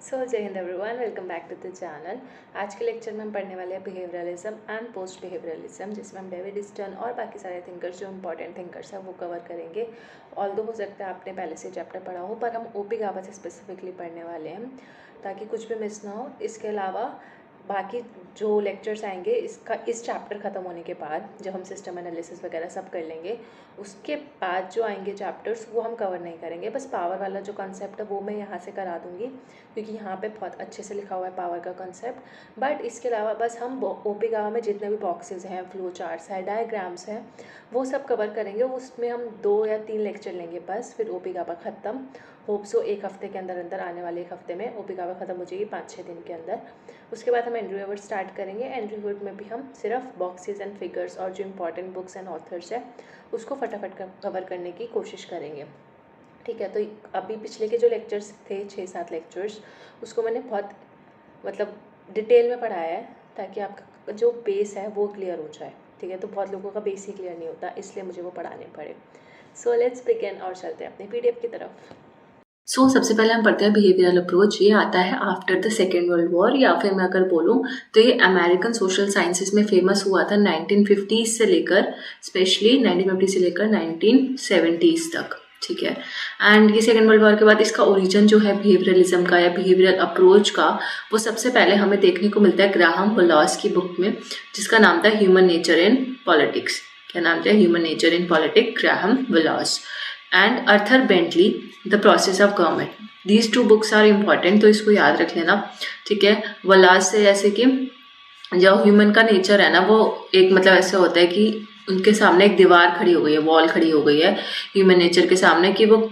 जय Hind everyone, welcome back to the channel. आज के लेक्चर में हम पढ़ने वाले हैं बिहेवियरलिज्म एंड पोस्ट बिहेवियरलिज्म, जिसमें हम डेविड स्टर्न और बाकी सारे थिंकर्स जो इंपॉर्टेंट थिंकर्स हैं वो कवर करेंगे। ऑल्दो हो सकता है आपने पहले से चैप्टर पढ़ा हो, पर हम ओपी गाबा से स्पेसिफिकली पढ़ने वाले हैं ताकि कुछ भी मिस ना हो। इसके अलावा बाकी जो लेक्चर्स आएंगे इस चैप्टर ख़त्म होने के बाद, जब हम सिस्टम एनालिसिस वगैरह सब कर लेंगे, उसके बाद जो आएंगे चैप्टर्स वो हम कवर नहीं करेंगे। बस पावर वाला जो कॉन्सेप्ट है वो मैं यहाँ से करा दूँगी, क्योंकि यहाँ पे बहुत अच्छे से लिखा हुआ है पावर का कॉन्सेप्ट। बट इसके अलावा बस हम ओपी गावा में जितने भी बॉक्सेस हैं, फ्लो चार्ट्स हैं, डायग्राम्स हैं, वो सब कवर करेंगे। उसमें हम 2 या 3 लेक्चर लेंगे बस, फिर ओपी गावा ख़त्म। होप सो एक हफ्ते के अंदर अंदर, आने वाले एक हफ्ते में ओपी गावा ख़त्म हो जाएगी, 5-6 दिन के अंदर। उसके बाद हम एंड्रयू वर्ड स्टार्ट करेंगे। एंड्रयू वर्ड में भी हम सिर्फ बॉक्सेस एंड फिगर्स और जो इंपॉर्टेंट बुक्स एंड ऑथर्स है उसको फटाफट कवर करने की कोशिश करेंगे। ठीक है, तो अभी पिछले के जो लेक्चर्स थे 6-7 लेक्चर्स, उसको मैंने बहुत डिटेल में पढ़ाया है ताकि आपका जो बेस है वो क्लियर हो जाए। ठीक है, तो बहुत लोगों का बेस ही क्लियर नहीं होता, इसलिए मुझे वो पढ़ाने पड़े। सो लेट्स बिगिन और चलते हैं अपने पीडीएफ की तरफ। सबसे पहले हम पढ़ते हैं बिहेवियरल अप्रोच। ये आता है after the second world war, या फिर मैं अगर बोलूँ तो ये अमेरिकन सोशल साइंसेस में फेमस हुआ था 1950 से लेकर, स्पेशली 1950 से लेकर 1970s तक। ठीक है, एंड ये सेकेंड वर्ल्ड वॉर के बाद इसका ओरिजिन जो है बिहेवियरलिज्म का या बिहेवियरल अप्रोच का, वो सबसे पहले हमें देखने को मिलता है ग्राहम वोलास की बुक में, जिसका नाम था ह्यूमन नेचर इन पॉलिटिक्स। क्या नाम था? Human nature in politics, Graham Wallas. And Arthur Bentley, the process of government. These 2 books are important, तो इसको याद रख लेना। ठीक है, वोलास से जैसे कि जो ह्यूमन का नेचर है ना, वो एक ऐसे होता है कि उनके सामने एक दीवार खड़ी हो गई है, वॉल खड़ी हो गई है ह्यूमन नेचर के सामने, कि वो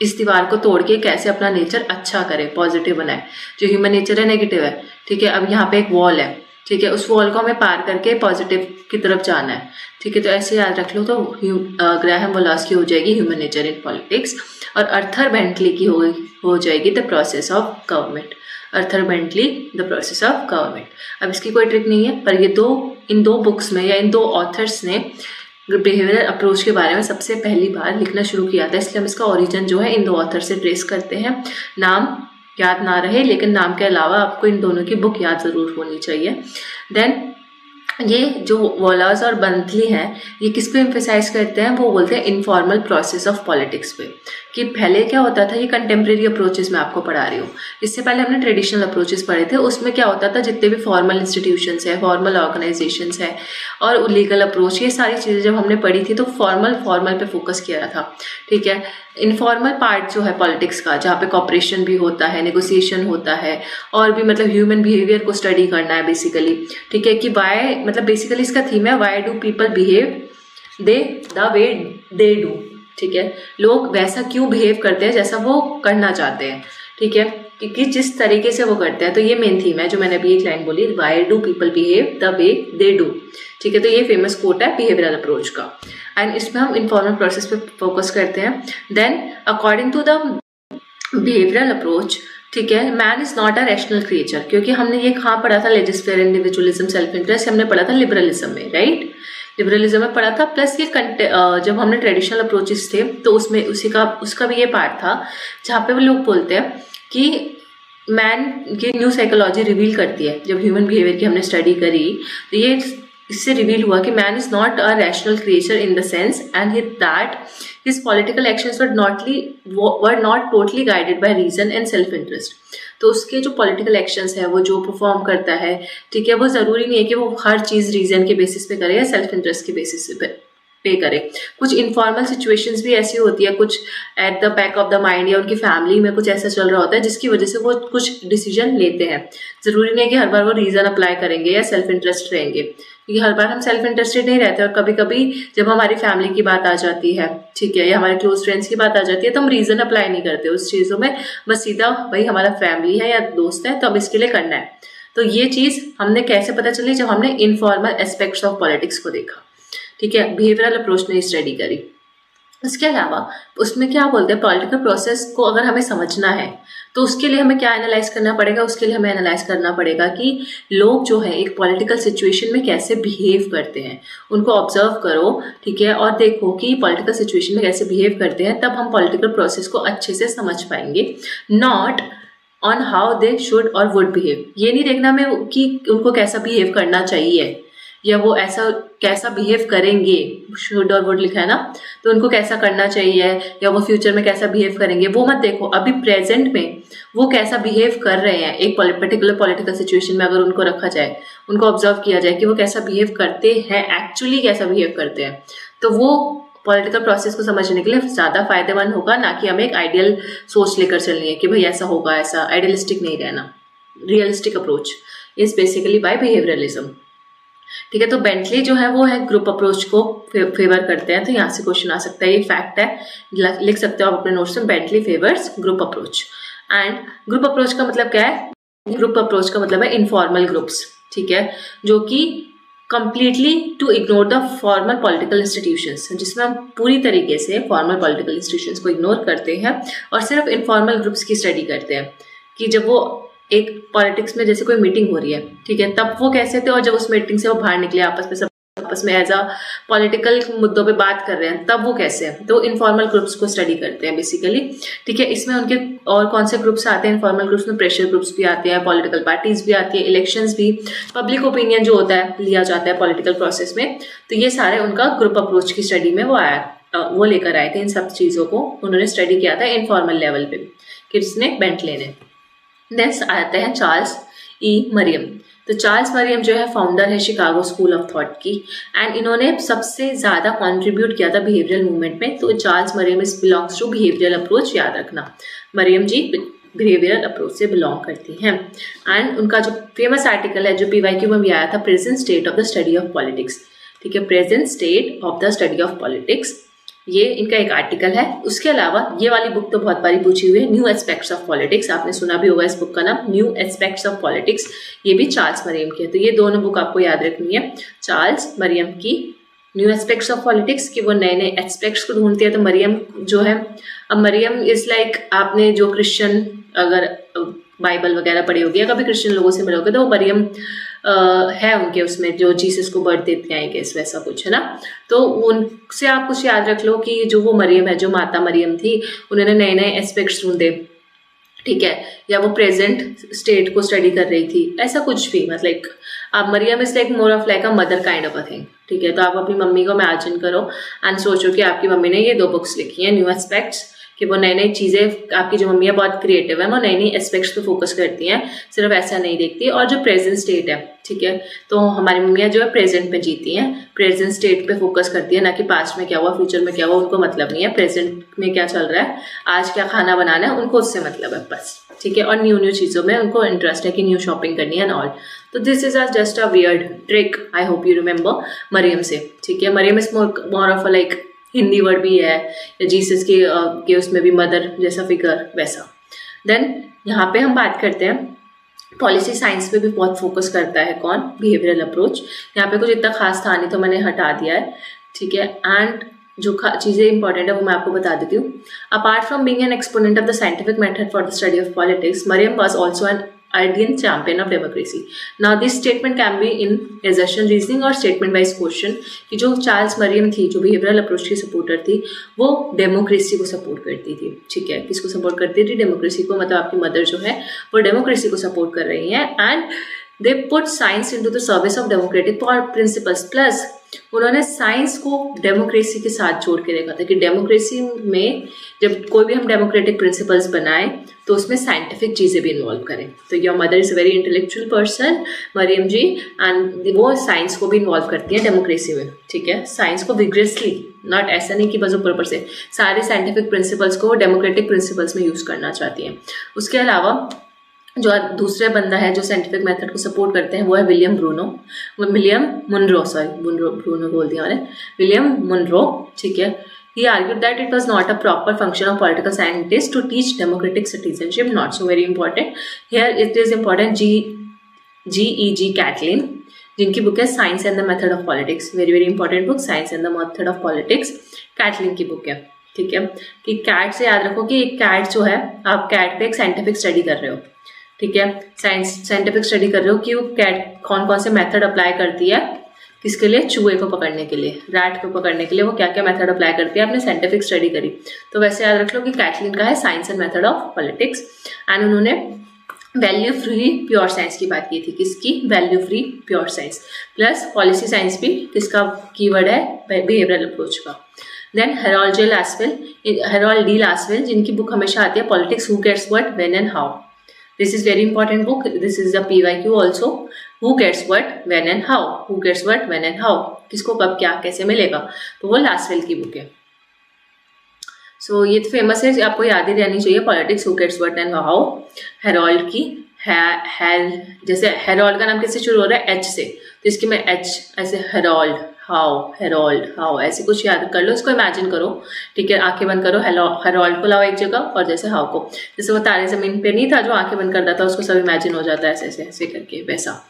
इस दीवार को तोड़ के कैसे अपना नेचर अच्छा करे, पॉजिटिव बनाए। जो ह्यूमन नेचर है नेगेटिव है। ठीक है, अब यहाँ पे एक वॉल है। ठीक है, उस वॉल को हमें पार करके पॉजिटिव की तरफ जाना है। ठीक है, तो ऐसे याद रख लो। तो ग्राहम वोलास की हो जाएगी ह्यूमन नेचर इन पॉलिटिक्स, और अर्थर बेंटली की हो जाएगी the process of government. Arthur Bentley, the process of government. अब इसकी कोई ट्रिक नहीं है, पर इन दो बुक्स में या इन 2 ऑथर्स ने बिहेवियरल अप्रोच के बारे में सबसे पहली बार लिखना शुरू किया था, इसलिए हम इसका ओरिजिन जो है इन 2 ऑथर से ट्रेस करते हैं। नाम याद ना रहे, लेकिन नाम के अलावा आपको इन दोनों की बुक याद जरूर होनी चाहिए। देन ये जो वोलास और बेंटली हैं, ये किस पे एम्फेसाइज करते हैं? वो बोलते हैं इनफॉर्मल प्रोसेस ऑफ पॉलिटिक्स पे, कि पहले क्या होता था। ये कंटेम्प्रेरी अप्रोचेस में आपको पढ़ा रही हूँ। इससे पहले हमने ट्रेडिशनल अप्रोचेस पढ़े थे। उसमें क्या होता था, जितने भी फॉर्मल इंस्टीट्यूशंस है, फॉर्मल ऑर्गेनाइजेशंस है और लीगल अप्रोच, ये सारी चीज़ें जब हमने पढ़ी थी तो फॉर्मल पे फोकस किया था। ठीक है, इनफॉर्मल पार्ट जो है पॉलिटिक्स का, जहाँ पे कॉपरेशन भी होता है, नेगोशिएशन होता है, और भी ह्यूमन बिहेवियर को स्टडी करना है बेसिकली। ठीक है, कि वाई बेसिकली इसका थीम है Y do people behave the way they do. ठीक है, लोग वैसा क्यों बिहेव करते हैं जैसा वो करना चाहते हैं। ठीक है, क्योंकि जिस तरीके से वो करते हैं, तो ये मेन थीम है जो मैंने अभी एक लाइन बोली, why do people behave the way they do. ठीक है, तो ये फेमस कोट है बिहेवियरल अप्रोच का, एंड इसमें हम इनफॉर्मल प्रोसेस पे फोकस करते हैं। Then according to the behavioural approach, ठीक है, man is not a rational creature, क्योंकि हमने ये कहाँ पढ़ा था? लेजिस्लेटिव इंडिविजुअलिज्म, सेल्फ इंटरेस्ट, हमने पढ़ा था लिबरलिज्म में, राइट? लिबरलिज्म में पढ़ा था। प्लस ये जब हमने ट्रेडिशनल अप्रोचेस थे तो उसमें उसका भी ये पार्ट था, जहाँ पे वो लोग बोलते हैं कि मैन की न्यू साइकोलॉजी रिवील करती है। जब ह्यूमन बिहेवियर की हमने स्टडी करी तो ये इससे रिवील हुआ कि man is not a rational creature in the sense and that his political actions were not totally guided by reason and self interest. तो उसके जो पॉलिटिकल एक्शंस है, वो जो परफॉर्म करता है, ठीक है, वो जरूरी नहीं है कि वो हर चीज रीजन के बेसिस पे करे या सेल्फ इंटरेस्ट के बेसिस पे करे। कुछ इनफॉर्मल सिचुएशंस भी ऐसी होती है, कुछ at the back of the mind या उनकी फैमिली में कुछ ऐसा चल रहा होता है जिसकी वजह से वो कुछ डिसीजन लेते हैं। जरूरी नहीं है कि हर बार वो रीजन अप्लाई करेंगे या सेल्फ इंटरेस्ट रहेंगे, क्योंकि हर बार हम सेल्फ इंटरेस्टेड नहीं रहते, और कभी कभी जब हमारी फैमिली की बात आ जाती है, ठीक है, या हमारे क्लोज फ्रेंड्स की बात आ जाती है, तो हम रीजन अप्लाई नहीं करते उस चीज़ों में, बस सीधा भाई हमारा फैमिली है या दोस्त है तो अब इसके लिए करना है। तो ये चीज़ हमने कैसे पता चली? जब हमने इनफॉर्मल एस्पेक्ट्स ऑफ पॉलिटिक्स को देखा। ठीक है, बिहेवियरल अप्रोच ने स्टडी करी। इसके अलावा उसमें क्या बोलते हैं, पॉलिटिकल प्रोसेस को अगर हमें समझना है तो उसके लिए हमें क्या एनालाइज करना पड़ेगा? उसके लिए हमें एनालाइज करना पड़ेगा कि लोग जो है एक पॉलिटिकल सिचुएशन में कैसे बिहेव करते हैं, उनको ऑब्जर्व करो। ठीक है, और देखो कि पॉलिटिकल सिचुएशन में कैसे बिहेव करते हैं, तब हम पॉलिटिकल प्रोसेस को अच्छे से समझ पाएंगे। Not on how they should और वुड बिहेव। ये नहीं देखना मैं कि उनको कैसा बिहेव करना चाहिए या वो ऐसा कैसा बिहेव करेंगे, शुड और वुड लिखा है ना, तो उनको कैसा करना चाहिए या वो फ्यूचर में कैसा बिहेव करेंगे वो मत देखो। अभी प्रेजेंट में वो कैसा बिहेव कर रहे हैं, एक पर्टिकुलर पॉलिटिकल सिचुएशन में अगर उनको रखा जाए, उनको ऑब्जर्व किया जाए कि वो कैसा बिहेव करते हैं, एक्चुअली कैसा बिहेव करते हैं, तो वो पॉलिटिकल प्रोसेस को समझने के लिए ज़्यादा फायदेमंद होगा, ना कि हमें एक आइडियल सोच लेकर चलनी है कि भाई ऐसा होगा, ऐसा आइडियलिस्टिक नहीं रहना। Realistic approach is basically bye behaviourism. ठीक है, तो बेंटली जो है वो है ग्रुप अप्रोच को फेवर करते हैं, तो यहाँ से क्वेश्चन आ सकता है, ये फैक्ट है, लिख सकते हो आप अपने नोट्स में, Bentley favours group approach. And group approach का मतलब क्या है? ग्रुप अप्रोच का मतलब है इनफॉर्मल ग्रुप्स, ठीक है, जो कि completely to ignore the formal political institutions, जिसमें हम पूरी तरीके से फॉर्मल पॉलिटिकल इंस्टीट्यूशंस को इग्नोर करते हैं और सिर्फ इनफॉर्मल ग्रुप्स की स्टडी करते हैं कि जब वो एक पॉलिटिक्स में जैसे कोई मीटिंग हो रही है, ठीक है, तब वो कैसे थे और जब उस मीटिंग से वो बाहर निकले आपस में एज अ पॉलिटिकल मुद्दों पे बात कर रहे हैं, तब वो कैसे हैं, तो इनफॉर्मल ग्रुप्स को स्टडी करते हैं बेसिकली। ठीक है, इसमें उनके और कौन से ग्रुप्स आते हैं इनफॉर्मल ग्रुप्स में? प्रेशर ग्रुप्स भी आते हैं, पॉलिटिकल पार्टीज भी आती है, इलेक्शंस भी, पब्लिक ओपिनियन जो होता है लिया जाता है पॉलिटिकल प्रोसेस में, तो ये सारे उनका ग्रुप अप्रोच की स्टडी में वो लेकर आए थे। इन सब चीज़ों को उन्होंने स्टडी किया था इनफॉर्मल लेवल पे, किसने? बेंटले ने। नेक्स्ट आते हैं चार्ल्स ई मरियम। तो चार्ल्स मरियम जो है फाउंडर है शिकागो स्कूल ऑफ थॉट की, एंड इन्होंने सबसे ज़्यादा कंट्रीब्यूट किया था बिहेवियरल मूवमेंट में। तो Charles Merriam is belongs to behavioural approach, याद रखना, मरियम जी बिहेवियरल अप्रोच से बिलोंग करती हैं। एंड उनका जो फेमस आर्टिकल है जो PYQ में भी आया था, present state of the study of politics, ठीक है, present state of the study of politics, ये इनका एक आर्टिकल है। उसके अलावा ये वाली बुक तो बहुत बारी पूछी हुई है, न्यू एस्पेक्ट्स ऑफ पॉलिटिक्स, आपने सुना भी होगा इस बुक का नाम, न्यू एस्पेक्ट्स ऑफ पॉलिटिक्स, ये भी चार्ल्स मरियम की है। तो ये दोनों बुक आपको याद रखनी है, चार्ल्स मरियम की न्यू एस्पेक्ट्स ऑफ पॉलिटिक्स, कि वो नए नए एस्पेक्ट्स को ढूंढती है। तो मरियम जो है, अब मरियम इज लाइक, आपने जो क्रिश्चियन अगर बाइबल वगैरह पढ़ी होगी या कभी क्रिश्चियन लोगों से मिलोगे तो वो मरियम है उनके उसमें, जो जीसस को बर्थ देते हैं गेस, वैसा कुछ है ना। तो उनसे आप कुछ याद रख लो कि जो वो मरियम है, जो माता मरियम थी, उन्होंने नए नए एस्पेक्ट्स ढूंढे, ठीक है, या वो प्रेजेंट स्टेट को स्टडी कर रही थी, ऐसा कुछ भी, मतलब आप Merriam is like more of like a mother kind of a thing, ठीक है। तो आप अपनी मम्मी को इमेजिन करो एंड सोचो कि आपकी मम्मी ने ये 2 बुक्स लिखी हैं, न्यू एस्पेक्ट्स, कि वो नई नई चीज़ें, आपकी जो मम्मी है बहुत क्रिएटिव है, वो नई नई एस्पेक्ट्स पे फोकस करती हैं, सिर्फ ऐसा नहीं देखती। और जो प्रेजेंट स्टेट है, ठीक है, तो हमारी मम्मियाँ जो है प्रेजेंट पे जीती हैं, प्रेजेंट स्टेट पे फोकस करती है, ना कि पास्ट में क्या हुआ, फ्यूचर में क्या हुआ, उनको मतलब नहीं है, प्रेजेंट में क्या चल रहा है, आज क्या खाना बनाना है, उनको उससे मतलब है बस, ठीक है। और न्यू चीज़ों में उनको इंटरेस्ट है कि न्यू शॉपिंग करनी है एंड ऑल। तो this is just a weird trick, I hope you remember Merriam से, ठीक है। Merriam is more of a like, Hindi word भी है, या जीसस के उसमें भी मदर जैसा फिगर वैसा। देन यहाँ पे हम बात करते हैं पॉलिसी साइंस पे भी बहुत फोकस करता है कौन? Behavioural approach. यहाँ पे कुछ इतना खास था नहीं तो मैंने हटा दिया है, ठीक है। एंड जो चीज़ें इंपॉर्टेंट है वो मैं आपको बता देती हूँ। Apart from being an exponent of the scientific method for the study of politics, Merriam was also an ardent champion of democracy. Now this statement can be in assertion, reasoning और statement wise question, कि जो Charles Maryam थी, जो behavioural approach की supporter थी, वो democracy को support करती थी, ठीक है। किसको सपोर्ट करती थी? डेमोक्रेसी को, मतलब आपकी मदर जो है वो डेमोक्रेसी को सपोर्ट कर रही है। And they put science into the service of democratic principles, plus उन्होंने साइंस को डेमोक्रेसी के साथ जोड़ के देखा था कि डेमोक्रेसी में जब कोई भी हम डेमोक्रेटिक प्रिंसिपल्स बनाएं तो उसमें साइंटिफिक चीज़ें भी इन्वॉल्व करें। तो your mother is a very intellectual person Merriam ji, and वो साइंस को भी इन्वॉल्व करती है डेमोक्रेसी में, ठीक है। साइंस को विग्रेसली, नॉट ऐसा नहीं कि बस ऊपर से, सारे साइंटिफिक प्रिंसिपल्स को वो डेमोक्रेटिक प्रिंसिपल्स में यूज़ करना चाहती हैं। उसके अलावा जो दूसरे बंदा है जो साइंटिफिक मेथड को सपोर्ट करते हैं वो है विलियम मुनरो, ब्रूनो बोल दिया मैंने, विलियम मुनरो, ठीक है। He argued that it was not a proper function of political scientists to teach democratic citizenship. Not so very important. Here it is important. G.E.G. Catlin, जिनकी book है science and the method of politics, very very important book, science and the method of politics, Catlin की book है, ठीक है। कि cat से याद रखो कि एक कैट जो है, आप कैट पे एक साइंटिफिक स्टडी कर रहे हो, ठीक है, साइंटिफिक स्टडी कर रहे हो कि वो कैट कौन कौन से मेथड अप्लाई करती है, किसके लिए? चूहे को पकड़ने के लिए, रैट को पकड़ने के लिए वो क्या क्या मेथड अप्लाई करती है, आपने साइंटिफिक स्टडी करी। तो वैसे याद रख लो कि कैटलिन का है science and method of politics, and उन्होंने वैल्यू फ्री प्योर साइंस की बात की थी, किसकी? Value free pure science. Plus policy science भी किसका कीवर्ड है? बिहेवियरल अप्रोच का। देन हेरोल्ड डी लासवेल, जिनकी बुक हमेशा आती है politics, who gets what, when and how. This is very important book, this is the PYQ also. Who gets what, when and how, who gets what, when and how, किसको कब क्या कैसे मिलेगा, तो वो लासवेल की बुक है। सो ये तो फेमस है, आपको याद ही रहनी चाहिए, politics, who gets what and how. Harold की जैसे हेरोल्ड का नाम किससे शुरू हो रहा है? H से, तो इसकी मैं H ऐसे हेरोल्ड हाउ ऐसे कुछ याद कर लो, इसको इमेजिन करो, ठीक है। आंखें बंद करो, हेरोल्ड को लाओ एक जगह, और जैसे हाउ को, जैसे वो तारे जमीन पे नहीं था जो आंखें बंद करता था, उसको सब इमेजिन हो जाता है ऐसे ऐसे ऐसे करके, वैसा।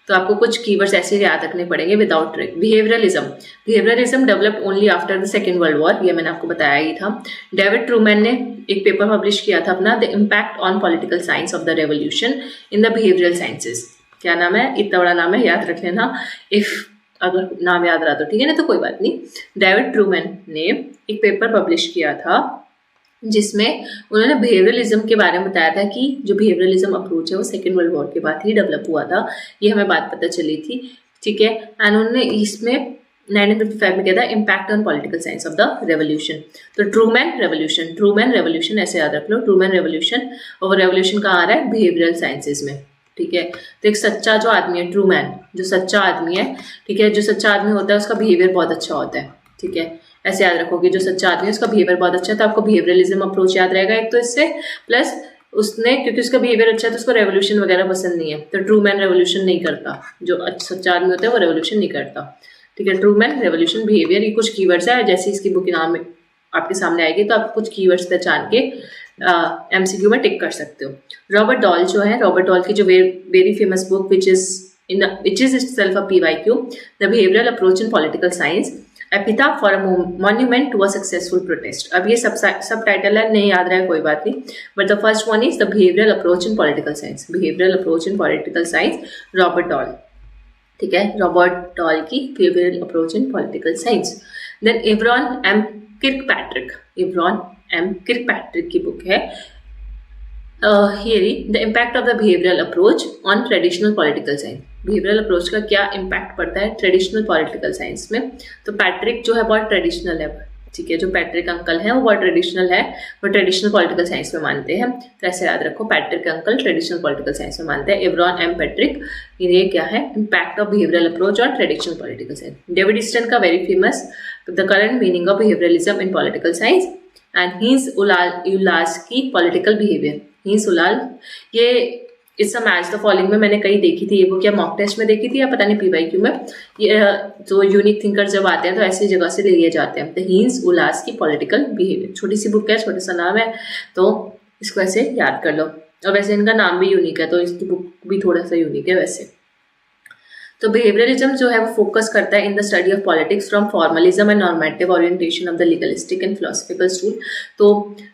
तो आपको कुछ कीवर्ड्स ऐसे याद रखने पड़ेंगे without trick. Behaviourism developed only after the second world war, ये मैंने आपको बताया ही था। डेविड ट्रूमैन ने एक पेपर पब्लिश किया था अपना, the impact on political science of the revolution in the behavioural sciences. क्या नाम है? इतना बड़ा नाम है, याद रख लेना, इफ अगर नाम याद रहा तो ठीक है, ना तो कोई बात नहीं। डेविड ट्रूमैन ने एक पेपर पब्लिश किया था जिसमें उन्होंने बिहेवियरलिज्म के बारे में बताया था कि जो बिहेवियरलिज्म अप्रोच है वो सेकेंड वर्ल्ड वॉर के बाद ही डेवलप हुआ था, ये हमें बात पता चली थी, ठीक है। एंड उन्होंने इसमें 1955 में किया था impact on political science of the revolution. तो ट्रूमैन रेवोल्यूशन ऐसे याद रख लो, ट्रूमैन रेवोल्यूशन, और वो रेवोल्यूशन कहाँ आ रहा है? बिहेवियरल साइंसेज में, ठीक है। तो एक सच्चा जो आदमी है, ट्रूमैन जो सच्चा आदमी है, ठीक है, जो सच्चा आदमी होता है उसका बिहेवियर बहुत अच्छा होता है, ठीक है, ऐसे याद रखोगे, जो सच्चा आदमी है उसका बिहेवियर बहुत अच्छा है, तो आपको बिहेवियरलिज्म अप्रोच याद रहेगा एक तो इससे, प्लस उसने क्योंकि उसका बिहेवियर अच्छा है तो उसको रेवोल्यूशन वगैरह पसंद नहीं है, तो ट्रूमैन रेवोल्यूशन नहीं करता, जो सच्चा आदमी होता है वो रेवोल्यूशन नहीं करता, ठीक है। ट्रूमैन, रेवोल्यूशन, बिहेवियर, ये कुछ कीवर्ड्स है, जैसे इसकी बुक के नाम आपके सामने आएगी तो आप कुछ कीवर्ड्स पहचान के MCQ में टिक कर सकते हो। रॉबर्ट डॉल जो है, रॉबर्ट डॉल की जो very famous book which is itself a PYQ, the behavioral approach in political science, epitaph for a monument to a successful protest। अब ये सब टाइटल है, नहीं याद रहा है कोई बात नहीं, but the first one is the behavioural approach in political science, Robert Dahl, ठीक है, रॉबर्ट डॉल की behavioural approach in political science. Then Evron M Kirkpatrick की बुक है the impact of the behavioural approach on traditional political science. Behavioural approach का क्या impact पड़ता है traditional political science में। तो पैट्रिक जो है बहुत ट्रेडिशनल है, ठीक है, जो पैट्रिक अंकल हैं वो बहुत ट्रेडिशनल है, वो ट्रेडिशनल पॉलिटिकल साइंस में मानते हैं, तो ऐसे याद रखो, Patrick uncle traditional political science में मानते हैं। इवरॉन एम पैट्रिक, ये क्या है? Impact of behavioural approach on traditional political science. David Easton का very famous the current meaning of behaviouralism in political science and Heinz उलास्की पॉलिटिकल बिहेवियर। हीज उलाल, ये it's a match the following में मैंने कहीं देखी थी, ये वो क्या मॉक टेस्ट में देखी थी या पता नहीं PYQ में, ये जो यूनिक थिंकर जब आते हैं तो ऐसी जगह से लिए जाते हैं। द हीज उलास की पॉलिटिकल बिहेवियर, छोटी सी बुक है, छोटा सा नाम है, तो इसको ऐसे याद कर लो। और वैसे इनका नाम भी यूनिक है, तो इसकी बुक भी थोड़ा सा यूनिक है वैसे। तो बिहेवियरलिज्म जो है वो फोकस करता है in the study of politics from formalism and normative orientation of the legalistic and philosophical school. तो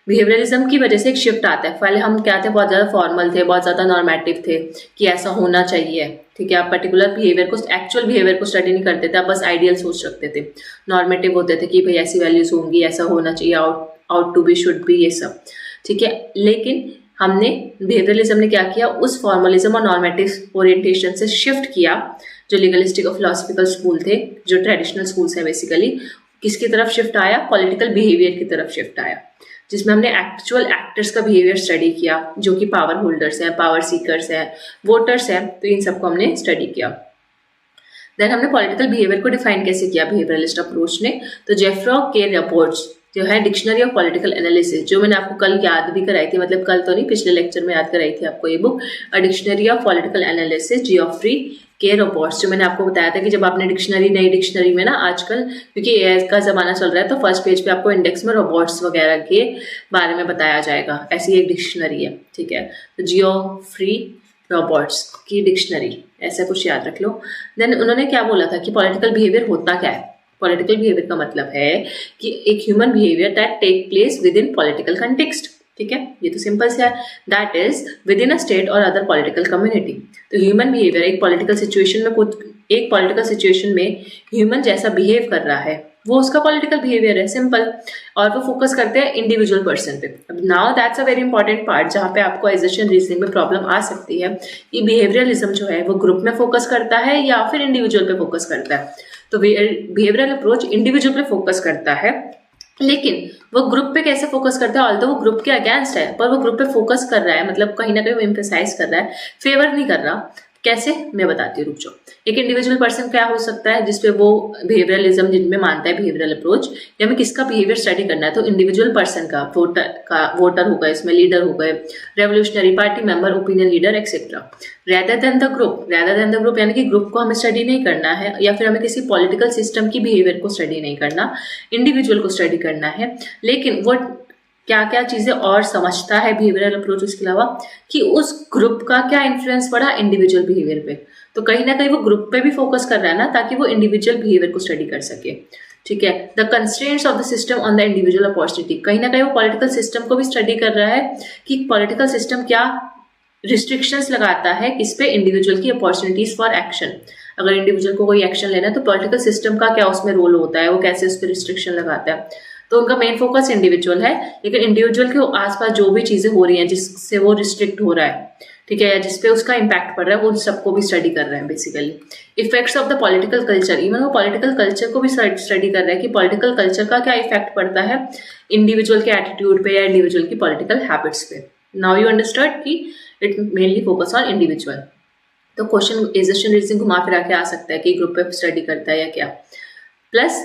बिहेवियरलिज्म की वजह से एक शिफ्ट आता है, पहले हम क्या थे, बहुत ज़्यादा फॉर्मल थे, बहुत ज़्यादा नॉर्मेटिव थे कि ऐसा होना चाहिए, ठीक है, आप पर्टिकुलर बिहेवियर को, एक्चुअल बिहेवियर को स्टडी नहीं करते थे, आप बस आइडियल सोच रखते थे। नॉर्मेटिव होते थे कि भाई ऐसी वैल्यूज होंगी, ऐसा होना चाहिए, out to be, should be, ये सब, ठीक है। लेकिन हमने बिहेवियरलिज्म ने क्या किया, उस फॉर्मलिज्म और नॉर्मेटिव ओरिएंटेशन से शिफ्ट किया, जो लीगलिस्टिक और फिलोसफिकल स्कूल थे, जो ट्रेडिशनल स्कूल्स हैं बेसिकली, किसकी तरफ शिफ्ट आया? पॉलिटिकल बिहेवियर की तरफ शिफ्ट आया, जिसमें हमने एक्चुअल एक्टर्स का बिहेवियर स्टडी किया, जो कि पावर होल्डर्स हैं, पावर सीकर्स हैं, वोटर्स हैं, तो इन सबको हमने स्टडी किया। देन हमने पॉलिटिकल बिहेवियर को डिफाइन कैसे किया बिहेवियरलिस्ट अप्रोच ने, तो जेफ्रो के रिपोर्ट्स जो है डिक्शनरी ऑफ पॉलिटिकल एनालिसिस, जो मैंने आपको कल याद भी कराई थी, मतलब कल तो नहीं, पिछले लेक्चर में याद कराई थी आपको ये book, dictionary of political analysis, Geoffrey K Roberts, जो मैंने आपको बताया था कि जब आपने नई डिक्शनरी में ना आजकल, क्योंकि एआई का जमाना चल रहा है, तो फर्स्ट पेज पे आपको इंडेक्स में रोबोट्स वगैरह के बारे में बताया जाएगा, ऐसी एक डिक्शनरी है, ठीक है। तो जियोफ्री रोबोट्स की डिक्शनरी, ऐसा कुछ याद रख लो। देन उन्होंने क्या बोला था कि पॉलिटिकल बिहेवियर होता क्या है। पॉलिटिकल बिहेवियर का मतलब है कि एक human behaviour that take place within political context, ठीक है, ये तो सिंपल से है, that is within a state और अदर पॉलिटिकल कम्युनिटी। तो ह्यूमन बिहेवियर एक पॉलिटिकल सिचुएशन में ह्यूमन जैसा बिहेव कर रहा है, वो उसका पॉलिटिकल बिहेवियर है, सिंपल। और वो फोकस करते हैं इंडिविजुअल पर्सन पे। अब now that's a very important part जहाँ पे आपको एसेशन रीजनिंग में प्रॉब्लम आ सकती है कि बिहेवियरलिज्म जो है वो ग्रुप में फोकस करता है या फिर इंडिविजुअल पे फोकस करता है। तो बिहेवियरल अप्रोच इंडिविजुअल पे फोकस करता है, लेकिन वो ग्रुप पे कैसे फोकस करता है, ऑल्दो वो ग्रुप के अगेंस्ट है पर वो ग्रुप पे फोकस कर रहा है, मतलब कहीं ना कहीं वो एम्फेसाइज कर रहा है, फेवर नहीं कर रहा। कैसे, मैं बताती हूँ, रुक जाओ। एक इंडिविजुअल पर्सन क्या हो सकता है जिसपे वो बिहेवियरलिज्म जिनमें मानता है बिहेवियरल अप्रोच, या हमें किसका बिहेवियर स्टडी करना है, तो इंडिविजुअल पर्सन का, वोटर होगा इसमें, लीडर हो गए, revolutionary party member, opinion leader etcetera. Rather than the group यानी कि ग्रुप को हमें स्टडी नहीं करना है या फिर हमें किसी पॉलिटिकल सिस्टम की बिहेवियर को स्टडी नहीं करना, इंडिविजुअल को स्टडी करना है। लेकिन वो क्या क्या चीजें और समझता है बिहेवियरल अप्रोच इसके अलावा, कि उस ग्रुप का क्या इन्फ्लुएंस पड़ा इंडिविजुअल बिहेवियर पे। तो कहीं ना कहीं वो ग्रुप पे भी फोकस कर रहा है ना, ताकि वो इंडिविजुअल बिहेवियर को स्टडी कर सके। ठीक है, the constraints of the system on the individual opportunity, कहीं ना कहीं वो पॉलिटिकल सिस्टम को भी स्टडी कर रहा है कि पॉलिटिकल सिस्टम क्या रिस्ट्रिक्शंस लगाता है किस पे, इंडिविजुअल की अपॉर्चुनिटीज फॉर एक्शन। अगर इंडिविजुअल को कोई एक्शन लेना है तो पॉलिटिकल सिस्टम का क्या उसमें रोल होता है, वो कैसे उस पर रिस्ट्रिक्शन लगाता है। तो उनका मेन फोकस इंडिविजुअल है, लेकिन इंडिविजुअल के आसपास जो भी चीजें हो रही हैं जिससे वो रिस्ट्रिक्ट हो रहा है, ठीक है, या जिसपे उसका इम्पैक्ट पड़ रहा है, वो सबको भी स्टडी कर रहे हैं basically. Effects of the political culture, even वो पॉलिटिकल कल्चर को भी स्टडी कर रहा है कि पॉलिटिकल कल्चर का क्या इफेक्ट पड़ता है इंडिविजुअल के एटीट्यूड पे या इंडिविजुअल की पॉलिटिकल हैबिट्स पे। नाउ यू अंडरस्टैंड कि it mainly focus on individual. तो क्वेश्चन एसेशन रीजनिंग घुमा फिरा के आ सकता है कि ग्रुप पे स्टडी करता है या क्या। प्लस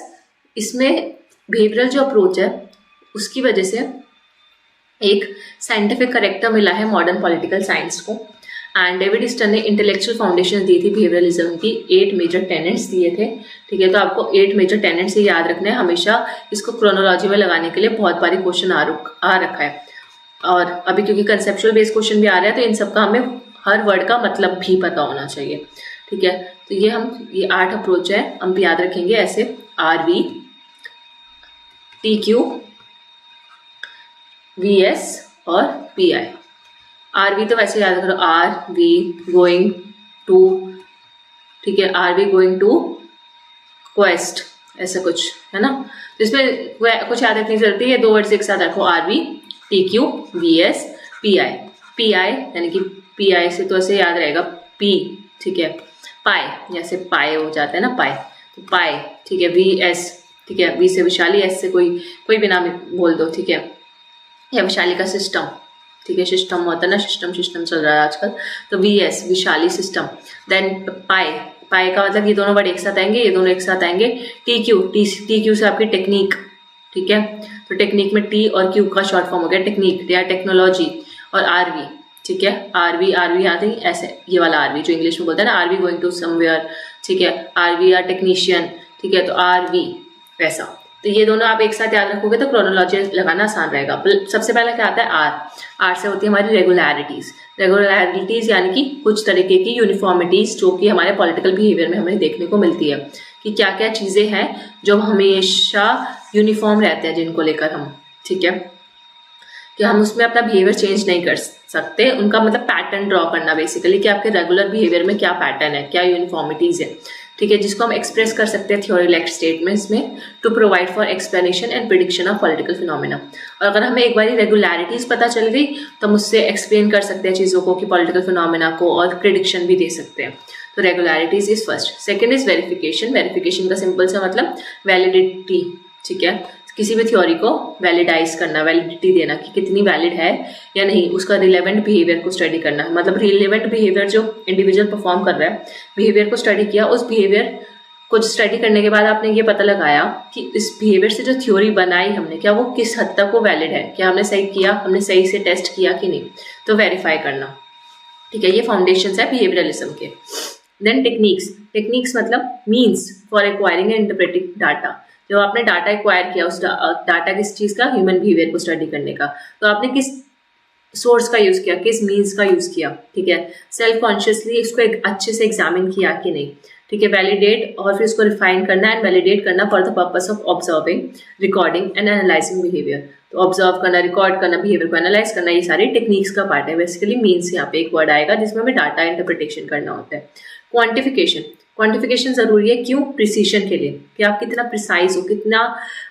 इसमें बिहेवियरल जो अप्रोच है उसकी वजह से एक साइंटिफिक करेक्टर मिला है मॉडर्न पॉलिटिकल साइंस को। एंड डेविड ईस्टन ने इंटेलेक्चुअल फाउंडेशन दी थी बिहेवियरलिज्म की, 8 मेजर टेनेट्स दिए थे। ठीक है, तो आपको 8 मेजर टेनेट्स से याद रखना है हमेशा। इसको क्रोनोलॉजी में लगाने के लिए बहुत बारी क्वेश्चन आ रखा है, और अभी क्योंकि कंसेप्चुअल बेस्ड क्वेश्चन भी आ रहा है तो इन सब का हमें हर वर्ड का मतलब भी पता होना चाहिए। ठीक है, तो ये 8 अप्रोच है, हम भी याद रखेंगे ऐसे, RV, TQ, VS और PI। RV तो वैसे याद करो, RV गोइंग टू, ठीक है, RV गोइंग टू क्वेस्ट, ऐसा कुछ है ना। तो इसमें कुछ याद रखने की जरूरत है, ये 2 वर्ड्स एक साथ रखो, RV, TQ, VS, PI। PI यानी कि PI से तो ऐसे याद रहेगा P, ठीक है, पाई, जैसे पाए हो जाता है ना, पाई, तो पाई, ठीक है, VS, ठीक है, V से विशाली, S से कोई भी नाम बोल दो, ठीक है, या विशाली का सिस्टम, ठीक है, सिस्टम होता है ना, सिस्टम चल रहा है आजकल, तो VS Vishali system. Than pi का मतलब ये दोनों वर्ड एक साथ आएंगे, ये दोनों एक साथ आएंगे। TQ से आपकी टेक्निक, ठीक है, तो टेक्निक में T और Q का शॉर्ट फॉर्म हो गया टेक्निक या टेक्नोलॉजी। और RV, ठीक है, RV याद है, ऐसे ये वाला RV जो इंग्लिश में बोलता है ना, RV गोइंग टू समवेयर, ठीक है, RV या टेक्नीशियन, ठीक है, तो RV वैसा। तो ये दोनों आप एक साथ याद रखोगे तो क्रोनोलॉजी लगाना आसान रहेगा। सबसे पहले क्या आता है, R से होती है हमारी रेगुलरिटीज यानी कि कुछ तरीके की यूनिफॉर्मिटीज जो कि हमारे पॉलिटिकल बिहेवियर में हमें देखने को मिलती है कि क्या क्या चीजें हैं जो हमेशा यूनिफॉर्म रहते हैं, जिनको लेकर हम, ठीक है, कि हम उसमें अपना बिहेवियर चेंज नहीं कर सकते। उनका मतलब पैटर्न ड्रॉ करना बेसिकली, कि आपके रेगुलर बिहेवियर में क्या पैटर्न है, क्या यूनिफॉर्मिटीज है, ठीक है, जिसको हम एक्सप्रेस कर सकते हैं थ्योरी-लाइक स्टेटमेंट्स में, to provide for explanation and prediction of political phenomena. और अगर हमें एक बार रेगुलरिटीज पता चल गई तो हम उससे एक्सप्लेन कर सकते हैं चीज़ों को, कि पॉलिटिकल फिनोमेना को, और प्रिडिक्शन भी दे सकते हैं। तो regularities is first. Second is verification का सिंपल सा मतलब वैलिडिटी, ठीक है, किसी भी थ्योरी को वैलिडाइज करना, वैलिडिटी देना कि कितनी वैलिड है या नहीं, उसका रिलेवेंट बिहेवियर को स्टडी करना है। मतलब रिलेवेंट बिहेवियर जो इंडिविजुअल परफॉर्म कर रहा है, बिहेवियर को स्टडी किया, उस बिहेवियर को स्टडी करने के बाद आपने ये पता लगाया कि इस बिहेवियर से जो थ्योरी बनाई हमने, क्या वो किस हद तक वो वैलिड है, क्या हमने सही किया, हमने सही से टेस्ट किया कि नहीं, तो वेरीफाई करना, ठीक है, ये फाउंडेशंस है बिहेवियरलिज्म के। देन टेक्निक्स मतलब means for acquiring and interpreting data. जो आपने डाटा एक्वायर किया, उस डाटा किस चीज़ का, ह्यूमन बिहेवियर को स्टडी करने का, तो आपने किस सोर्स का यूज़ किया, किस मीन्स का यूज़ किया, ठीक है, सेल्फ कॉन्शियसली इसको एक अच्छे से एग्जामिन किया कि नहीं, ठीक है, वैलिडेट और फिर उसको रिफाइन करना एंड वैलिडेट करना for the purpose of observing, recording and analysing behaviour. तो ऑब्जर्व करना, रिकॉर्ड करना, बिहेवियर को एनालाइज करना, ये सारी टेक्निक्स का पार्ट है। बेसिकली मीन्स यहाँ पे एक वर्ड आएगा जिसमें हमें डाटा इंटरप्रिटेशन करना होता है। क्वांटिफिकेशन, क्वांटिफिकेशन जरूरी है, क्यों? प्रिसीशन के लिए, कि आप कितना प्रिसाइज हो, कितना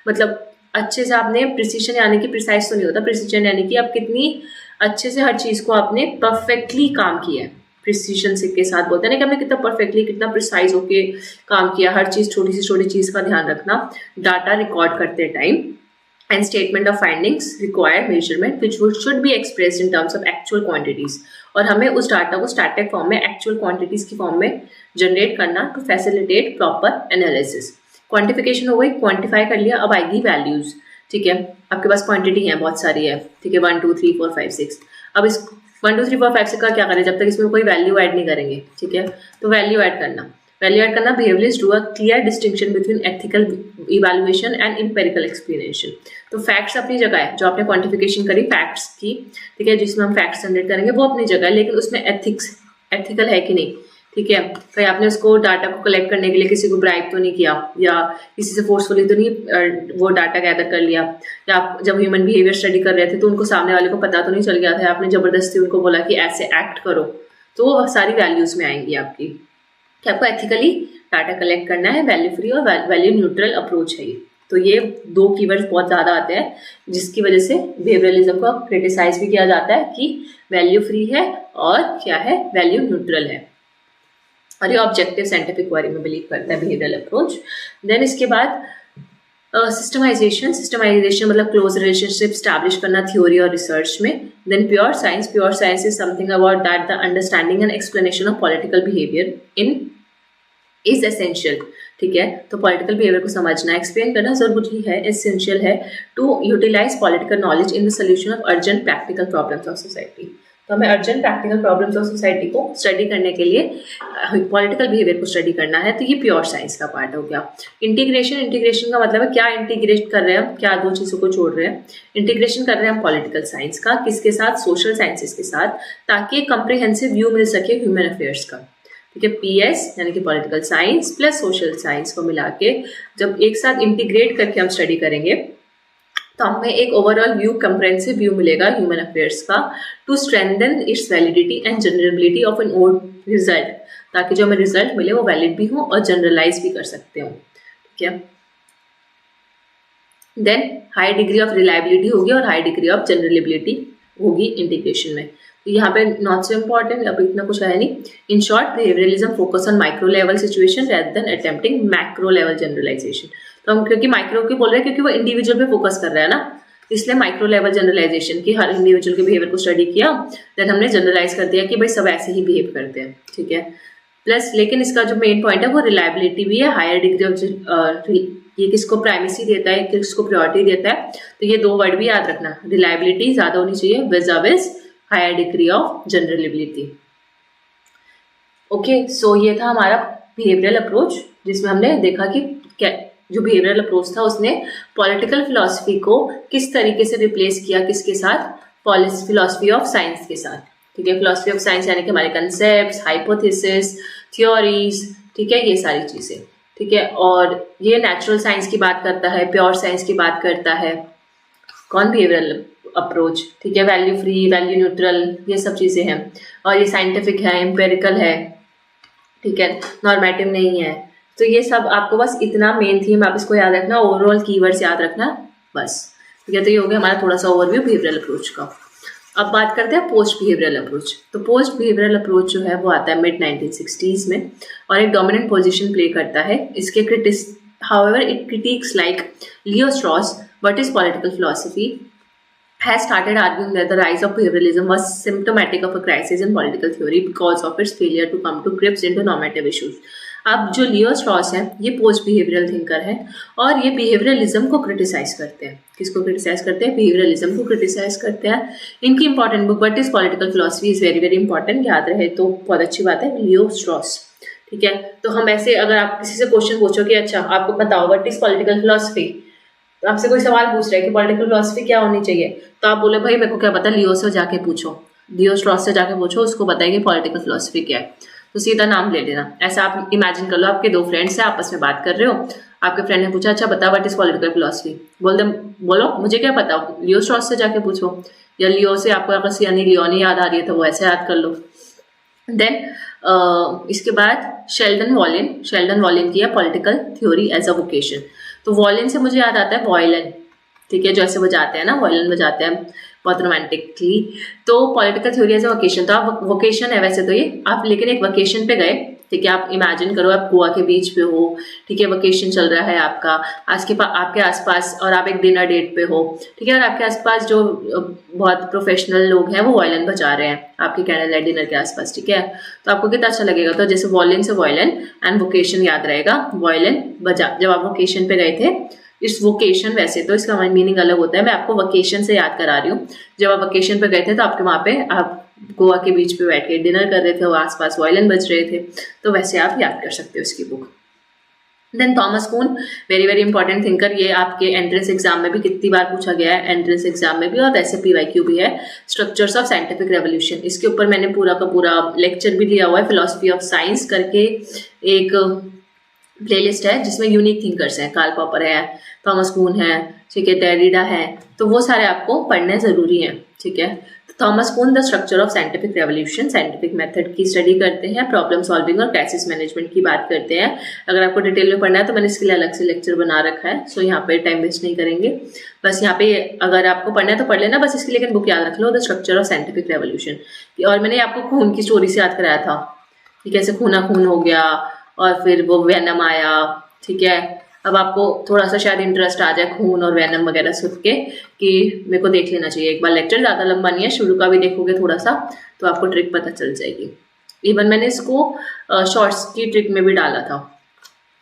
मतलब अच्छे से आपने प्रिसीशन यानी कि प्रिसाइज तो नहीं होता, प्रिसीजन यानी कि आप कितनी अच्छे से हर चीज को आपने परफेक्टली काम किया है। प्रिसीशन से के साथ बोलते हैं ना कि हमने कितना परफेक्टली, कितना प्रिसाइज होके काम किया, हर चीज छोटी से छोटी चीज का ध्यान रखना डाटा रिकॉर्ड करते time. And statement of findings required measurement which should be expressed in terms of actual quantities, और हमें उस डाटा को स्टैटिक फॉर्म में, एक्चुअल क्वांटिटीज की फॉर्म में जनरेट करना to facilitate proper analysis. Quantification हो गई, क्वांटिफाई कर लिया, अब आएगी वैल्यूज। ठीक है, आपके पास क्वांटिटी है, बहुत सारी है, ठीक है, 1 2 3 4 5 6। अब इस 1 2 3 4 5 6 का क्या करें, जब तक इसमें कोई वैल्यू ऐड नहीं करेंगे। ठीक है, तो वैल्यू ऐड करना, behaviouralist do a clear distinction between ethical evaluation and empirical explanation. तो फैक्ट्स अपनी जगह है, जो आपने क्वांटिफिकेशन करी फैक्ट्स की, ठीक है, जिसमें हम फैक्ट्स जनरेट करेंगे वो अपनी जगह है, लेकिन उसमें एथिकल है कि नहीं। ठीक है, कहीं आपने उसको डाटा को कलेक्ट करने के लिए किसी को ब्राइब तो नहीं किया, या किसी से फोर्सफुली तो नहीं वो डाटा गैदर कर लिया, या आप जब ह्यूमन बिहेवियर स्टडी कर रहे थे तो उनको सामने वाले को पता तो नहीं चल गया था, आपने जबरदस्ती उनको बोला कि ऐसे एक्ट करो। तो वो सारी वैल्यूज में आएंगी आपकी, कि आपको एथिकली डाटा कलेक्ट करना है, वैल्यू फ्री और वैल्यू न्यूट्रल अप्रोच है ये। तो ये 2 कीवर्ड्स बहुत ज़्यादा आते हैं, जिसकी वजह से बिहेवियरलिज्म को क्रिटिसाइज भी किया जाता है कि वैल्यू फ्री है और क्या है, वैल्यू न्यूट्रल है, और ये ऑब्जेक्टिव साइंटिफिक क्वेरी में बिलीव करता है बिहेवियरल अप्रोच। देन इसके बाद सिस्टमाइजेशन मतलब क्लोज रिलेशनशिप स्टैब्लिश करना थ्योरी और रिसर्च में। Then pure science is something about that the understanding and explanation of political behaviour is essential. ठीक है, तो पॉलिटिकल बिहेवियर को समझना, एक्सप्लेन करना जरूरी है, एसेंशियल है to utilise political knowledge in the solution of urgent practical problems of society. तो हमें urgent practical problems of society को स्टडी करने के लिए पॉलिटिकल बिहेवियर को स्टडी करना है, तो ये प्योर साइंस का पार्ट हो गया। इंटीग्रेशन का मतलब है क्या इंटीग्रेट कर रहे हैं हम, क्या 2 चीज़ों को जोड़ रहे हैं। इंटीग्रेशन कर रहे हैं हम पॉलिटिकल साइंस का, किसके साथ, सोशल साइंसेस के साथ, ताकि एक कंप्रिहेंसिव व्यू मिल सके ह्यूमन अफेयर्स का। ठीक है, PS यानी कि political science plus social science को मिला के जब एक साथ इंटीग्रेट करके हम स्टडी करेंगे तो हमें एक ओवरऑल व्यू, कंप्रेहेंसिव व्यू मिलेगा ह्यूमन अफेयर्स का, to strengthen its validity and generalisability of an old result, ताकि जो हमें रिजल्ट मिले वो वैलिड भी हो और जनरलाइज भी कर सकते हो। ठीक है, then high degree of reliability होगी और हाई डिग्री ऑफ जनरलेबिलिटी होगी इंटीग्रेशन में। तो यहाँ पे नॉट सो इम्पॉर्टेंट, अब इतना कुछ है नहीं। In short, behaviouralism focus on micro level situation rather than attempting macro level generalisation. तो हम क्योंकि माइक्रो की बोल रहे हैं क्योंकि वो इंडिविजुअल पे फोकस कर रहा है ना, इसलिए माइक्रो लेवल जनरलाइजेशन की हर इंडिविजुअल के बिहेवियर को स्टडी किया, देन हमने जनरलाइज कर दिया कि भाई सब ऐसे ही बिहेव करते हैं। ठीक है, प्लस लेकिन इसका जो मेन पॉइंट है वो रिलायबिलिटी भी है, हायर डिग्री ऑफ ये किसको प्राइमेसी देता है, किसको प्रायोरिटी देता है, तो ये 2 वर्ड भी याद रखना, रिलायबिलिटी ज्यादा होनी चाहिए with higher degree of generalisability. Okay, so ये था हमारा बिहेवियरल अप्रोच, जिसमें हमने देखा कि क्या जो बिहेवियरल अप्रोच था उसने पॉलिटिकल फिलॉसफी को किस तरीके से रिप्लेस किया, किसके साथ, फिलॉसफी ऑफ साइंस के साथ। ठीक है, फिलॉसफी ऑफ साइंस यानी कि हमारे कंसेप्ट, हाइपोथेसिस, थ्योरीज, ठीक है, ये सारी चीजें। ठीक है, और ये नेचुरल साइंस की बात करता है, प्योर साइंस की बात करता है, कौन, बिहेवियरल अप्रोच। ठीक है, वैल्यू फ्री, वैल्यू न्यूट्रल, ये सब चीजें हैं, और ये साइंटिफिक है, एम्पेरिकल है, ठीक है, नॉर्मेटिव नहीं है। तो ये सब आपको बस इतना मेन थीम आप इसको याद रखना, ओवरऑल कीवर्ड्स याद रखना बस। ठीक है, तो ये हो गया हमारा थोड़ा सा ओवरव्यू बिहेवियरल अप्रोच का। अब बात करते हैं पोस्ट बिहेवियरल अप्रोच। तो पोस्ट बिहेवियरल अप्रोच जो है वो आता है मिड 1960s में और एक डोमिनेंट पोजीशन प्ले करता है। इसके however it critiques like Leo Strauss, what is political philosophy, has started arguing that the rise of behavioralism was symptomatic of a crisis in political theory because of its failure to come to grips into normative issues. अब जो लियो straws है ये post behavioural thinker है और ये behaviourism को criticise करते हैं। किसको क्रिटिसाइज करते हैं? बिहेवियरलिज्म को क्रिटिसाइज करते हैं। इनकी important book what is political philosophy is very very important, याद रहे तो बहुत अच्छी बात है, लियो स्ट्रॉस। ठीक है, तो हम ऐसे अगर आप किसी से क्वेश्चन पूछो कि अच्छा आपको बताओ व्हाट इज पॉलिटिकल फिलॉसफी, तो आपसे कोई सवाल पूछ रहा है कि पॉलिटिकल फिलॉसफी क्या होनी चाहिए, तो आप बोले भाई मेरे को क्या पता, लियो से जाके पूछो, लियो स्ट्रॉस से जाके पूछो, उसको बताएंगे पॉलिटिकल फिलॉसफी क्या है। तो सीधा नाम ले लेना। ऐसा आप इमेजिन कर लो, आपके दो फ्रेंड्स हैं, आपस में बात कर रहे हो, आपके फ्रेंड ने पूछा अच्छा बता व्हाट इज पॉलिटिकल फिलोसफी, बोलो मुझे क्या पता, लियो स्ट्रॉस से जाके पूछो, या लियो से आपको अगर सियानी लियोनी याद आ रही है तो वो ऐसे याद कर लो। देन इसके बाद शेल्डन वॉलिन की है political theory as a vocation. तो वॉलिन से मुझे याद आता है वॉयलिन, ठीक है, जैसे बजाते हैं ना, वॉयलिन बजाते हैं बहुत रोमांटिकली। तो political theory as a vocation, तो आप वोकेशन है वैसे तो ये आप, लेकिन एक वोकेशन पे गए, ठीक है, आप इमेजिन करो आप गोवा के बीच पे हो, ठीक है, वोकेशन चल रहा है आपका, आपके आसपास, और आप एक डिनर डेट पे हो, ठीक है, और आपके आसपास जो बहुत प्रोफेशनल लोग हैं वो वॉयलिन बजा रहे हैं आपके कैंडल लाइट डिनर के आसपास, ठीक है, तो आपको कितना अच्छा लगेगा। तो जैसे वॉयलिन से वॉयलिन एंड वोकेशन याद रहेगा, वॉयलिन बजा, जब आप वोकेशन पे गए थे, इस वोकेशन, वैसे तो इसका मीनिंग अलग होता है, मैं आपको वोकेशन से याद करा रही हूँ, जब आप वोकेशन पे गए थे तो आपके वहाँ पे आप गोवा के बीच पे बैठ के डिनर कर रहे थे, वो आसपास वायलिन बज रहे थे, तो वैसे आप याद कर सकते हो इसकी बुक। देन थॉमस कून, वेरी वेरी इंपॉर्टेंट थिंकर, ये आपके एंट्रेंस एग्जाम में भी कितनी बार पूछा गया है, एंट्रेंस एग्जाम में भी, और वैसे PYQ भी है। स्ट्रक्चर्स ऑफ साइंटिफिक रेवोल्यूशन, इसके ऊपर मैंने पूरा का पूरा लेक्चर भी लिया हुआ है, फिलोसफी ऑफ साइंस करके एक प्लेलिस्ट है जिसमें यूनिक थिंकर्स हैं, कार्ल पॉपर है, थॉमस कून है, ठीक है, डेरिडा है, तो वो सारे आपको पढ़ने जरूरी हैं, ठीक है। Thomas Kuhn the structure of scientific revolution, scientific method की स्टडी करते हैं, प्रॉब्लम सॉल्विंग और क्राइसिस मैनेजमेंट की बात करते हैं। अगर आपको डिटेल में पढ़ना है तो मैंने इसके लिए अलग से लेक्चर बना रखा है, सो यहाँ पे टाइम वेस्ट नहीं करेंगे, बस यहाँ पे अगर आपको पढ़ना है तो पढ़ लेना, बस इसकी लेकिन बुक याद रख लो, the structure of scientific revolution. और मैंने आपको खून की स्टोरी से याद कराया था कि कैसे खूना खून हो गया और फिर वो वेनम आया, ठीक है। अब आपको थोड़ा सा शायद इंटरेस्ट आ जाए खून और वेनम वगैरह सुन के कि मेरे को देख लेना चाहिए एक बार लेक्चर, ज़्यादा लंबा नहीं है, शुरू का भी देखोगे थोड़ा सा तो आपको ट्रिक पता चल जाएगी। इवन मैंने इसको शॉर्ट्स की ट्रिक में भी डाला था,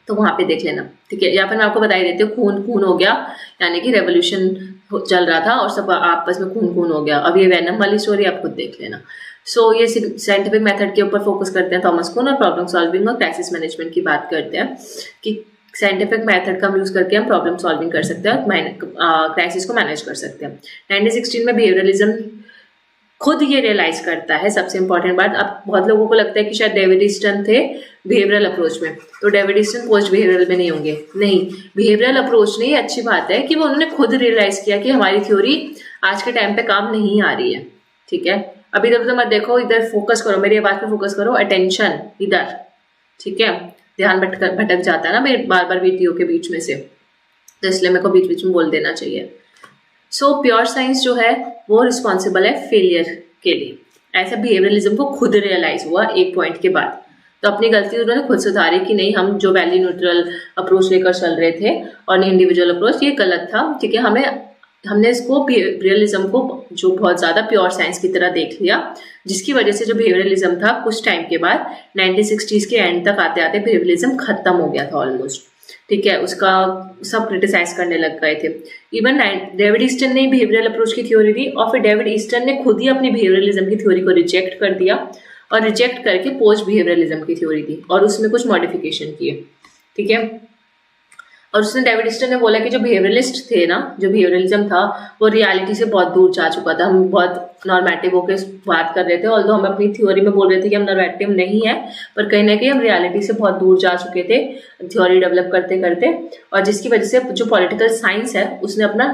तो वहाँ पे देख लेना, ठीक है। या फिर मैं आपको बता ही देती हूँ, खून खून हो गया यानी कि रेवोल्यूशन चल रहा था और सब आपस में खून खून हो गया। अब ये वेनम वाली स्टोरी आप खुद देख लेना। सो ये साइंटिफिक मेथड के ऊपर फोकस करते हैं थॉमस कून, और प्रॉब्लम सॉल्विंग और क्राइसिस मैनेजमेंट की बात करते हैं कि साइंटिफिक मेथड का यूज करके हम प्रॉब्लम सॉल्विंग कर सकते हैं और क्राइसिस को मैनेज कर सकते हैं। 1916 में बिहेवियरलिज्म खुद ये रियलाइज करता है, सबसे इंपॉर्टेंट बात, अब बहुत लोगों को लगता है कि शायद डेविड ईस्टन थे बिहेवियरल अप्रोच में, तो डेविड ईस्टन पोस्ट बिहेवियरल में नहीं होंगे, नहीं, बिहेवियरल अप्रोच नहीं, अच्छी बात है कि वो उन्होंने खुद रियलाइज किया कि हमारी थ्योरी आज के टाइम पे काम नहीं आ रही है, ठीक है। अब इधर उधर मत देखो, इधर फोकस करो, मेरी बात पे फोकस करो, अटेंशन इधर, ठीक है, ध्यान भटक जाता है ना मेरे बार बार वीडियो के बीच में से, तो इसलिए मेरे को बीच बीच में बोल देना चाहिए। सो प्योर साइंस जो है वो रिस्पॉन्सिबल है फेलियर के लिए, ऐसा बिहेवियरलिज्म को खुद रियलाइज हुआ एक पॉइंट के बाद, तो अपनी गलती उन्होंने खुद सुधारी कि नहीं, हम जो वैल्यू न्यूट्रल अप्रोच लेकर चल रहे थे और इंडिविजुअल अप्रोच, ये गलत था, ठीक है। हमने इसको बिहेवियरलिज्म को जो बहुत ज़्यादा प्योर साइंस की तरह देख लिया, जिसकी वजह से जो बिहेवियरलिज्म था कुछ टाइम के बाद 1960s के एंड तक आते आते बिहेवियरलिज्म खत्म हो गया था ऑलमोस्ट, ठीक है, उसका सब क्रिटिसाइज करने लग गए थे। इवन डेविड ईस्टन ने बिहेवियरल अप्रोच की थ्योरी दी और फिर डेविड ईस्टन ने खुद ही अपनी बिहेवियरलिज्म की थ्योरी को रिजेक्ट कर दिया और रिजेक्ट करके पोस्ट बिहेवियरलिज्म की थ्योरी दी और उसमें कुछ मॉडिफिकेशन किए, ठीक है। और उसने डेविड ईस्टन ने बोला कि जो बिहेवियरलिस्ट थे ना, जो बिहेवियरलिज्म था वो रियलिटी से बहुत दूर जा चुका था, हम बहुत नॉर्मेटिव होकर बात कर रहे थे, ऑल्दो हम अपनी थ्योरी में बोल रहे थे कि हम नॉर्मेटिव नहीं है, पर कहीं ना कहीं हम रियलिटी से बहुत दूर जा चुके थे थ्योरी डेवलप करते करते, और जिसकी वजह से जो पॉलिटिकल साइंस है उसने अपना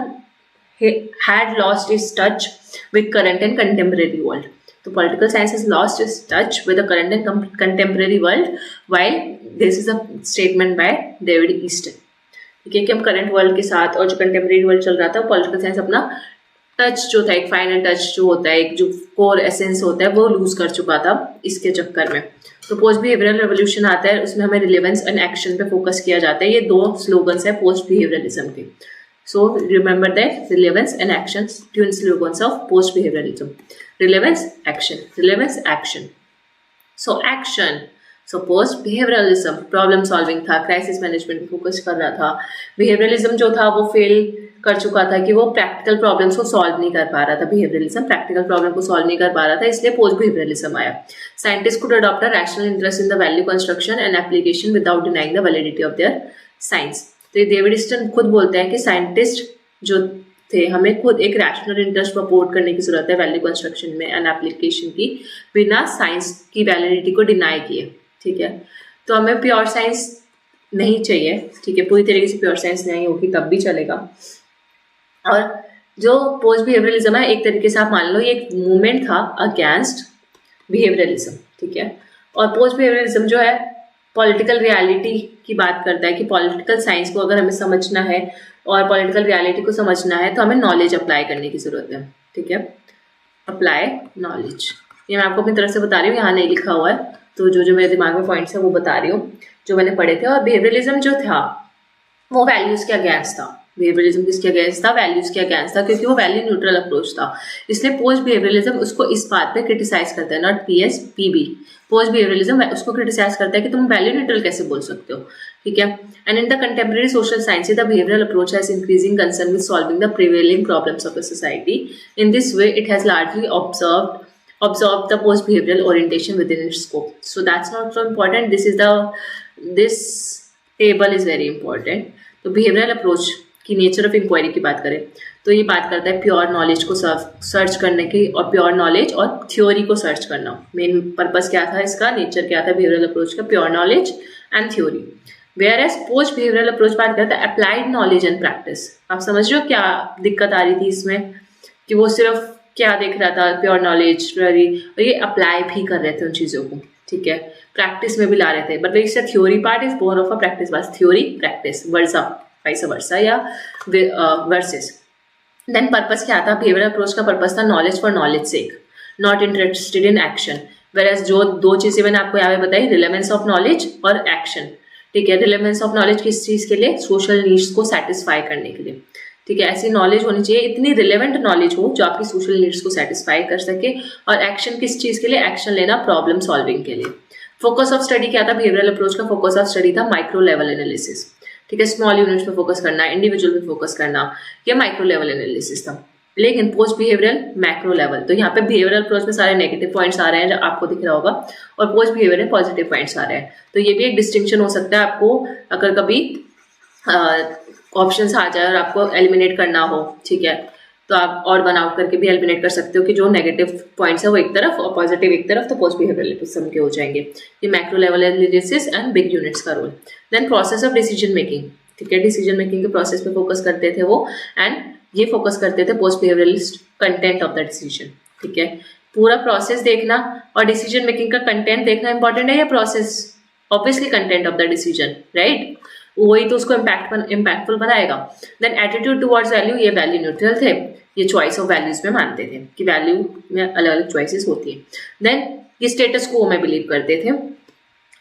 had lost its touch with current and contemporary world. So political science has lost its touch with the current and contemporary world, while this is a statement by David Easton. ठीक है कि हम current world के साथ और जो contemporary world चल रहा था, पॉलिटिकल साइंस अपना टच जो था, एक फाइनल टच जो होता है, एक जो कोर एसेंस होता है, वो लूज कर चुका था इसके चक्कर में। तो पोस्ट बिहेवियरल रेवोल्यूशन आता है, उसमें हमें रिलेवेंस एंड एक्शन पे फोकस किया जाता है। ये दो स्लोगन्स है पोस्ट बिहेवियरलिज्म के। So remember that relevance and action, twin slogans of post behaviourism, relevance action. So action, so post behaviourism problem solving था, क्राइसिस मैनेजमेंट पे फोकस कर रहा था। बिहेवियरलिज्म जो था वो फेल कर चुका था कि वो प्रैक्टिकल प्रॉब्लम्स को सॉल्व नहीं कर पा रहा था, बिहेवियरलिज्म प्रैक्टिकल प्रॉब्लम को सॉल्व नहीं कर पा रहा था, इसलिए पोस्ट बिहेवियरलिज्म आया। Scientist could adopt a rational interest in the value construction and application without denying the validity of their science. तो डेविड ईस्टन खुद बोलते हैं कि साइंटिस्ट जो थे, हमें खुद एक रैशनल इंटरेस्ट प्रपोर्ट करने की जरूरत है वैल्यू कंस्ट्रक्शन में एंड एप्लीकेशन की, बिना साइंस की वैलिडिटी को डिनाई किए, ठीक है। तो हमें प्योर साइंस नहीं चाहिए, ठीक है, पूरी तरीके से प्योर साइंस नहीं होगी तब भी चलेगा। और जो पोस्ट बिहेवियरलिज्म है, एक तरीके से आप मान लो ये एक मूवमेंट था अगेंस्ट बिहेवियरलिज्म, ठीक है। और पोस्ट बिहेवियरलिज्म जो है पॉलिटिकल रियलिटी की बात करता है कि पॉलिटिकल साइंस को अगर हमें समझना है और पॉलिटिकल रियलिटी को समझना है तो हमें नॉलेज अप्लाई करने की जरूरत है, ठीक है। अप्लाई नॉलेज, ये मैं आपको अपनी तरफ से बता रही हूँ, यहाँ नहीं लिखा हुआ है, तो जो मेरे दिमाग में पॉइंट्स है वो बता रही हूँ जो मैंने पढ़े थे। और बिहेवियरलिज्म जो था वो वैल्यूज के अगेंस्ट था। बिहेवियरलिज्म किसके अगेंस्ट था? वैल्यूज के अगेंस्ट था, क्योंकि वो वैल्यू न्यूट्रल अप्रोच था। इसलिए पोस्ट बिहेवियरलिज्म उसको इस बात पे क्रिटिसाइज करता है, not PS PB. Post behaviouralism उसको क्रिटिसाइज करता है कि तुम वैल्यू न्यूट्रल कैसे बोल सकते हो, ठीक है। And in the contemporary social science the behavioural approach has increasing concern with solving the prevailing problems of the society. In this way it has largely observed the post behavioral orientation within its scope. So that's not so important. This table is very important. तो behavioral approach की nature of inquiry की बात करें तो ये बात करता है प्योर नॉलेज को सर्च करने की, और प्योर नॉलेज और थ्योरी को सर्च करना। मेन पर्पस क्या था इसका, नेचर क्या था बिहेवियरल अप्रोच का? Pure knowledge and theory. Whereas post behavioural approach बात करता है अप्लाइड नॉलेज एंड प्रैक्टिस। आप समझ रहे हो क्या दिक्कत आ रही थी इसमें, कि वो सिर्फ क्या देख रहा था, प्योर नॉलेज थ्योरी, और ये अप्लाई भी कर रहे थे उन चीज़ों को, ठीक है, प्रैक्टिस में भी ला रहे थे। बट इससे theory part is more of a practice, बस theory practice versa vice versa या वर्सेस। देन पर्पस क्या था? बिहेवियरल अप्रोच का पर्पस था knowledge for knowledge sake, not interested in action. Whereas जो दो चीजें मैंने आपको यहाँ पे बताई, रिलेवेंस ऑफ नॉलेज और एक्शन, ठीक है। रिलेवेंस ऑफ नॉलेज किस चीज के लिए? सोशल नीड्स को सेटिस्फाई करने के लिए, ठीक है। ऐसी नॉलेज होनी चाहिए, इतनी रिलेवेंट नॉलेज हो जो आपकी सोशल नीड्स को सेटिस्फाई कर सके। और एक्शन किस चीज के लिए? एक्शन लेना प्रॉब्लम सॉल्विंग के लिए। फोकस ऑफ स्टडी क्या था? बिहेवियरल अप्रोच का फोकस ऑफ स्टडी था माइक्रो लेवल एनालिसिस, ठीक है। स्मॉल यूनिट्स पे फोकस करना, इंडिविजुअल पे फोकस करना, ये माइक्रो लेवल एनालिसिस था। लेकिन पोस्ट बिहेवियरल मैक्रो लेवल, तो यहाँ पे बिहेवियरल अप्रोच में सारे नेगेटिव पॉइंट्स आ रहे हैं जो आपको दिख रहा होगा, और पोस्ट बिहेवियरल पॉजिटिव पॉइंट्स आ रहे हैं। तो ये भी एक डिस्टिंक्शन हो सकता है आपको अगर कभी ऑप्शंस आ जाए और आपको एलिमिनेट करना हो, ठीक है, तो आप और वन आउट करके भी एलिमिनेट कर सकते हो कि जो नेगेटिव पॉइंट्स है वो एक तरफ और पॉजिटिव एक तरफ, तो पोस्ट बिहेवियरलिज्म के हो जाएंगे। ये macro level analysis and big units का रोल। Then process of decision making, ठीक है, डिसीजन मेकिंग के प्रोसेस पे फोकस करते थे वो, एंड ये फोकस करते थे post behaviouralist content of the decision, ठीक है। पूरा प्रोसेस देखना और डिसीजन मेकिंग का कंटेंट देखना इंपॉर्टेंट है या process? Obviously content of the decision, right, वही तो उसको इम्पैक्टफुल बनाएगा। देन एटीट्यूड टुवर्ड्स वैल्यू, ये वैल्यू न्यूट्रल थे, ये चॉइस ऑफ वैल्यूज में मानते थे कि वैल्यू में अलग अलग चॉइसेस होती है। देन ये स्टेटस को में बिलीव करते थे,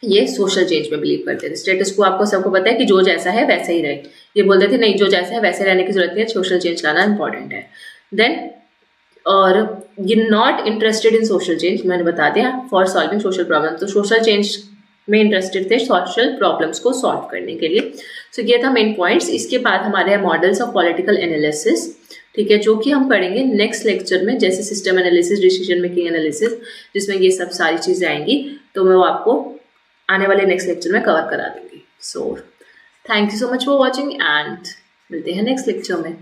ये सोशल चेंज में बिलीव करते थे। स्टेटस को आपको सबको पता है कि जो जैसा है वैसा ही रहे, ये बोलते थे नहीं जो जैसा है वैसे रहने की जरूरत नहीं है, सोशल चेंज लाना इंपॉर्टेंट है। देन और ये not interested in social change, मैंने बता दिया, फॉर सॉल्विंग सोशल प्रॉब्लम, तो सोशल चेंज में इंटरेस्टेड थे सोशल प्रॉब्लम्स को सॉल्व करने के लिए। सो ये था मेन पॉइंट्स। इसके बाद हमारे हैं मॉडल्स ऑफ पॉलिटिकल एनालिसिस, ठीक है, जो कि हम पढ़ेंगे नेक्स्ट लेक्चर में, जैसे system analysis, decision making analysis, जिसमें ये सब सारी चीजें आएंगी, तो मैं वो आपको आने वाले नेक्स्ट लेक्चर में कवर करा दूंगी। So thank you so much for watching and मिलते हैं नेक्स्ट लेक्चर में।